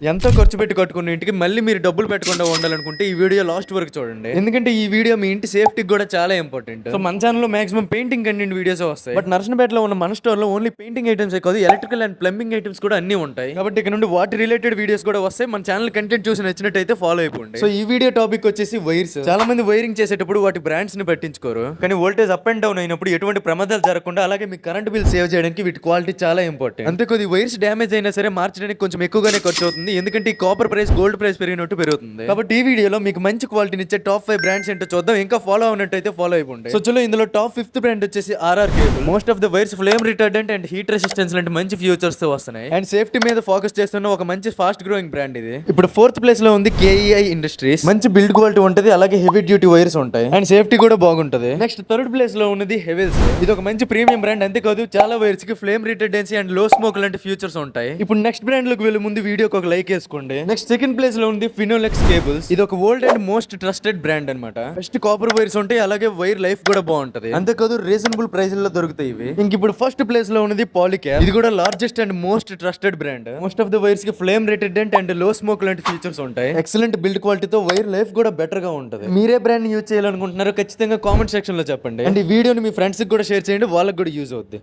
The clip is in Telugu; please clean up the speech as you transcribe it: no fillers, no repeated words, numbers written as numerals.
ఎంతో ఖర్చు పెట్టి కట్టుకున్న ఇంటికి మళ్ళీ మీరు డబ్బులు పెట్టకుండా ఉండాలనుకుంటే ఈ వీడియో లాస్ట్ వరకు చూడండి. ఎందుకంటే ఈ వీడియో మీ ఇంటి సేఫ్టీకి కూడా చాలా ఇంపార్టెంట్. సో మన ఛానల్లో మాక్సిమం పెయింటింగ్ కంటెంట్ వీడియోస్ వస్తాయి. బట్ నర్సనపేటలో ఉన్న మన స్టోర్ లో ఓన్లీ పెయింటింగ్ ఐటమ్స్ కాదు, ఎలక్ట్రికల్ అండ్ ప్లంబింగ్ ఐటమ్స్ కూడా అన్ని ఉంటాయి. కాబట్టి ఇక్కడ నుండి వాటి రిలేటెడ్ వీడియోస్ కూడా వస్తాయి. మన ఛానల్ కంటెంట్ చూసి నచ్చినట్టయితే ఫాలో అయిపోండి. సో ఈ వీడియో టాపిక్ వచ్చేసి వైర్స్. చాలా మంది వైరింగ్ చేసేటప్పుడు వాటి బ్రాండ్స్ ని పట్టించుకోరు. కానీ వోల్టేజ్ అప్ అండ్ డౌన్ అయినప్పుడు ఎటువంటి ప్రమాదాలు జరగకుండా అలాగే మీ కరెంట్ బిల్ సేవ్ చేయడానికి వీటి క్వాలిటీ చాలా ఇంపార్టెంట్. అంతే కొద్ది వైర్స్ డ్యామేజ్ అయినా సరే మార్చడానికి కొంచెం ఎక్కువగానే ఖర్చు అవుతుంది. ఎందుకంటే ఈ కాపర్ ప్రైస్ గోల్డ్ ప్రైస్ పెరిగినట్టు పెరుగుతుంది. కాబట్టి ఈ వీడియోలో మీకు మంచి క్వాలిటీని ఇచ్చే టాప్ 5 బ్రాండ్స్ ఏంటో చూద్దాం. ఇంకా ఫాలో అవునట్టయితే ఫాలో అయిపోండి. సో చలో ఇందులో టాప్ 5th బ్రాండ్ వచ్చేసి RR cable. Most of the wires flame retardant and heat resistance లాంటి మంచి ఫ్యూచర్స్ తో వస్తున్నాయి. అండ్ సేఫ్టీ మీద ఫోకస్ చేస్తున్న ఒక మంచి ఫాస్ట్ గ్రోయింగ్ బ్రాండ్ ఇది. ఇప్పుడు 4th ప్లేస్ లో ఉంది కేఈఐ ఇండస్ట్రీస్. మంచి బిల్డ్ క్వాలిటీ ఉంటుంది, అలాగే హెవీ డ్యూటీ వైర్స్ ఉంటాయి అండ్ సేఫ్టీ కూడా బాగుంటది. నెక్స్ట్ 3rd ప్లేస్ లో ఉన్నది హెవెల్స్. ఇది ఒక మంచి ప్రీమియం బ్రాండ్. అంతేకాదు చాలా వైర్స్ కి ఫ్లేమ్ రిటార్డెన్సీ అండ్ లో స్మోక్ లాంటి ఫ్యూచర్స్ ఉంటాయి. ఇప్పుడు నెక్స్ట్ బ్రాండ్ లోకి వెళ్ళే ముందు వీడియోకి ఒక లైక్ వేసుకోండి. నెక్స్ట్ 2nd ప్లేస్ లో ఉంది ఫినోలెక్స్ కేబుల్స్. ఇది ఒక old and most trusted brand అన్నమాట. ఫస్ట్ కాపర్ వైర్స్ ఉంటాయి, అలాగే వైర్ లైఫ్ కూడా బాగుంటది. అంతేకాదు రీజనబుల్ ప్రైస్ లో దొరుకుతాయి ఇవి. ఇంక ఇప్పుడు ఫస్ట్ ప్లేస్ లో ఉన్నది పాలిక్యాప్. ఇది కూడా largest and most trusted brand. Most of the wires కి ఫ్లేమ్ రిటార్డెంట్ అండ్ లో స్మోక్ లాంటి ఫీచర్స్ ఉంటాయి. ఎక్సలెంట్ బిల్డ్ క్వాలిటీతో వైర్ లైఫ్ కూడా బెటర్ గా ఉంటది. మీరే బ్రాండ్ యూజ్ చేయాలనుకుంటున్నారో ఖచ్చితంగా కామెంట్ సెక్షన్ లో చెప్పండి. అండ్ ఈ వీడియోని మీ ఫ్రెండ్స్ కి కూడా షేర్ చేయండి, వాళ్ళకి కూడా యూజ్ అవుద్ది.